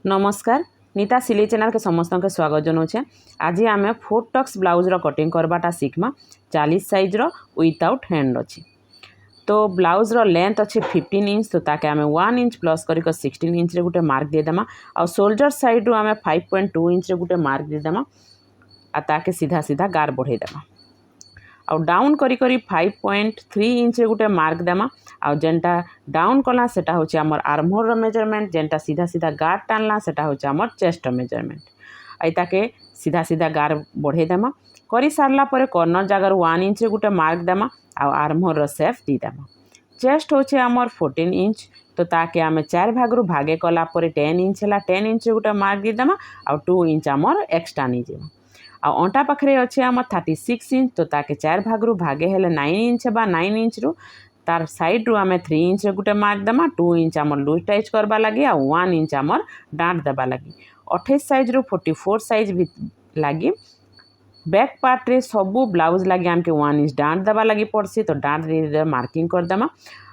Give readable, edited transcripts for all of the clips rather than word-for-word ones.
नमस्कार नीता सिलाई चैनल के समस्त के स्वागत जनाऊे। आज आम 4 टक्स ब्लाउज कटिंग करवाटा शिखमा 40 साइज विदाउट हैंड अच्छी। तो ब्लाउज लेंथ अच्छे 15 इंच तो ताके आम 1 इंच प्लस कर 16 इंच रे गोटे मार्क देदेमा। आ शोल्डर साइड रू आम 5.2 इंच रे गोटे मार्क देदेमा। आ ताके सीधा सीधा गार बढ़ेदेमा। आउ डाउन करी 5.3 इंच रे गोटे मार्क देमा। आउ जेनटा डाउन कला सेटा होची हमर आर्महोल रो मेजरमेंट, जेनटा सीधा सीधा गार टानला सेटा होची हमर चेस्ट रो मेजरमेंट। आई ताके सीधा सीधा गार बढ़े देमा। करी सारला परे कॉर्नर जगार 1 इंच रे गोटे मार्क देमा। आउ आर्महोल रो शेप दी देमा। चेस्ट होची हमर 14 इंच तो ताके आमे 4 भाग रु भागे कला परे 10 इंच हला 10 इंच रे गोटे मार्क दी देमा। आउ 2 इंच हमर एक्स्ट्रा नी जेमा। आ अंटा पाखरे अच्छे आम 36 इंच तो ताके 4 भाग रु भागे हेले 9 इंच बा 9 इंच रु तार साइड रु आम 3 इंच रे गोटे मार्क देमा। 2 इंच आमर लूज टाइच करवा लगी आ 1 इंच आमर डाँट देवा लगी। 28 साइज रु 44 साइज लगी बैक पार्ट रे सबू ब्लाउज लगे आमके 1 इंच डाँट देवा लगी पड़सी। तो डाँट दे मार्किंग करदेमा।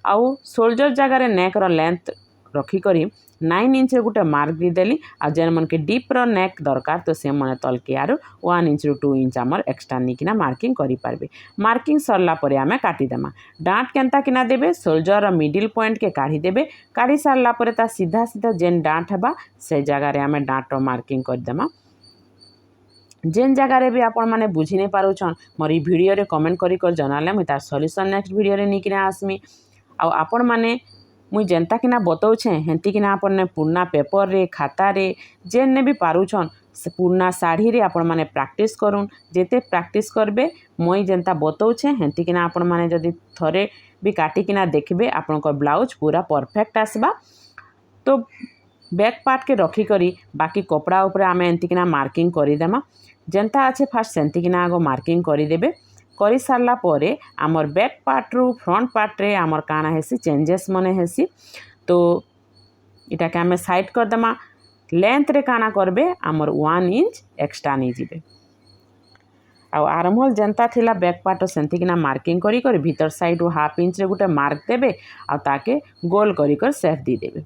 आउ शोल्डर जगार नेक रो लेंथ रखिकरी 9 इंच रे गोटे मार्क देदेली। आ जेन मन के डीप रो नेक दरकार तो से मन तलके आरु 1 इंच रु 2 इंच आमर एक्स्ट्रा निकिना मार्किंग करि पारबे। मार्किंग सरला परे आमे काटी देमा। डाँट केनता किना देबे शोल्डर रो मिडिल पॉइंट के काढ़ी देबे। काढ़ी सारला परे ता सीधा सीधा जेन डाँट हेबा से जगह रे आमे डाँट रो मार्किंग कर देमा। जेन जगार भी आपण मैंने बुझी नहीं पारुछन मोर ई वीडियो रे कमेंट करी कर जनाले मुई तार सॉल्यूशन नेक्स्ट वीडियो रे निकिना आसमी। आ आपण मैंने मुई जेनता किना बतौछे हेंती किना आपण ने पुरना पेपर रे खाता रे जेन ने भी पारुछन से पुरना साड़ी रे आपण मैंने प्रैक्टिस करूँ। जेते प्रैक्टिस करबे मुई जेनता बतौछे हेंती किना आपण मैंने जदि थरे भी काटी किना देखबे आपण को ब्लाउज पूरा परफेक्ट आसबा। तो बैक पार्ट के रखी करी बाकी कपड़ा उपरे आमे एंती किना मार्किंग करी देमा। जेनता अच्छे फास्ट सेंती किना आगो मार्किंग करी देबे। करी सारला परे आमर बैक पार्ट रु फ्रंट पार्ट रे आमर काना हेसी चेंजेस मने हेसी। तो इटा के आमे साइड कर देमा। लेंथ रे काना करबे आमर 1 इंच एक्स्ट्रा नी जिबे। आउ आर्महोल जेनता थिला बैक पार्ट सेंती किना मार्किंग करी करी भीतर साइड रु 1/2 इंच रे गोटे मार्क देबे। आउ ताके गोल करी कर शेप दी देबे।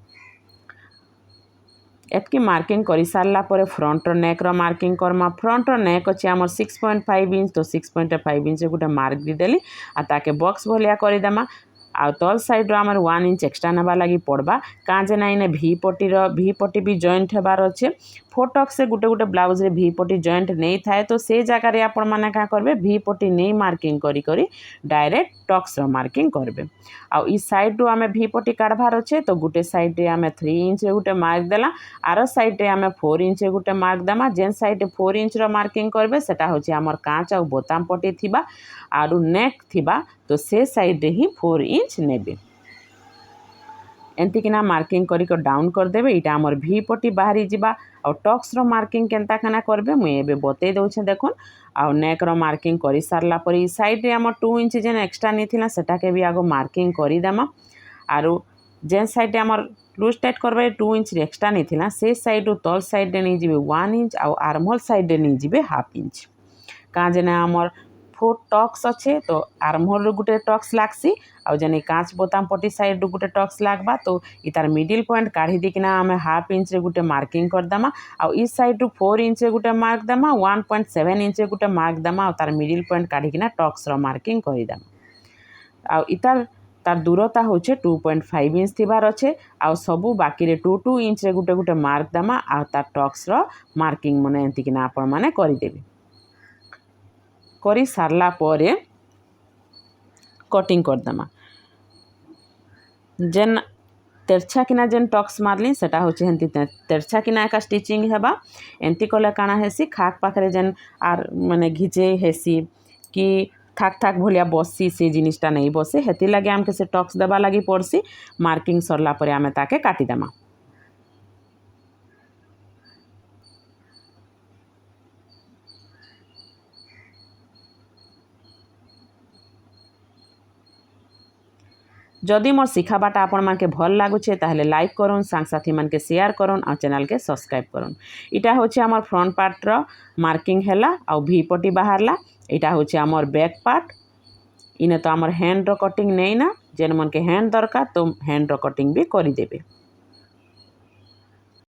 एतकी मार्किंग कर सारला परे फ्रंट रो नेक रो मार्किंग करमा। फ्रंट रो नेक अच्छे आमर 6.5 इंच तो 6.5 इंच गोटे मार्क दी देली। आ ताके बॉक्स भलिया कर देमा। आ तल साइड रो आमर 1 इंच एक्स्ट्रा नबा लगी पड़बा काजे नाई ने भी पट्टी भी जॉइंट हेबार अच्छे। 4 टक्स से गोटे गोटे ब्लाउज रे भी पट्टी जॉइंट नहीं थाए तो से जगह रे आपण माने का करबे भी पट्टी नहीं मार्किंग करी करी डायरेक्ट टक्स रो मार्किंग करबे। आ ई साइड रो आमे भी पट्टी काढबार अच्छे तो गोटे साइड रे आमे 3 इंच रे गोटे मार्क देला। आरो साइड रे आमे 4 इंच रे गोटे मार्क देमा। जेन साइड रे 4 इंच रो मार्किंग करबे सेटा होची हमर कांच आ बोताम पट्टी थिबा आरु नेक थिबा तो से साइड रे ही 4 इंच नेबे। एंती किना मार्किंग करी को डाउन कर देबे। इटा हमर भी पट्टी बाहरी जिबा। और टक्स रो मार्किंग केनता कना करबे मुई एबे बतै दउछे देखुन। आ नेक रो मार्किंग करी सारला परे ई साइड रे हमर 2 इंच जेन एक्स्ट्रा निथिला सेटा के भी आगो मार्किंग करी देमा। आरु जेन साइड रे हमर लूज टाइट करबे 2 इंच एक्स्ट्रा निथिला से साइड रु तल साइड रे नहीं जिबे 1 इंच आ आर्महोल साइड रे नहीं जिबे 1/2 इंच। का जेने हमर 4 टक्स अच्छे तो आर्महोल रो गोटे टक्स लागसी। आ जेने कांच बोताम पट्टी साइड रो गोटे टक्स लागबा तो इतार मिडिल पॉइंट काढ़ी दिकिना आमे 1/2 इंच रे गोटे मार्किंग कर देमा। आ ई साइड रु 4 इंच रे गोटे मार्क देमा। 1.7 इंच रे गोटे मार्क देमा। आ तार मिडिल पॉइंट काढ़ी किना टक्स रो मार्किंग करि देमा। आ इतार तार दूरता होचे 2.5 इंच थिबार अच्छे। आ सबू बाकी रे 2 इंच रे गोटे गोटे मार्क देमा। आ तार टक्स रो मार्किंग मने एंती किना आपण माने करि देबे। करी सारला परे कटिंग कर देमा। जेन तेरछा किना जेन टक्स मारली सेटा होचे हेंती तेरछा किना एका स्टिचिंग हेबा। एंती कले काना हेसी खाक पाखरे जेन आर माने घिचे हेसी कि थाक थाक भलिया बसी से जिनिसटा नहीं बसे हेती लगे आमके से टक्स देबा लगी पड़सी। मार्किंग सरला परे आमे ताके काटी देमा। जदि मोर शिखाबाटा आपण मानके भल लागुछे ताहले लाइक करूँ सांग साथी मन के शेयर करूँ आ चैनल के सब्सक्राइब करूँ। इटा होचे हमर फ्रंट पार्ट रो मार्किंग हैला आ भी पट्टी बाहरला। इटा होचे हमर बैक पार्ट। इने तो हमर हैंड रो कटिंग नहीं ना जेन मन के हैंड दरकार तो हैंड रो कटिंग भी करी देबे।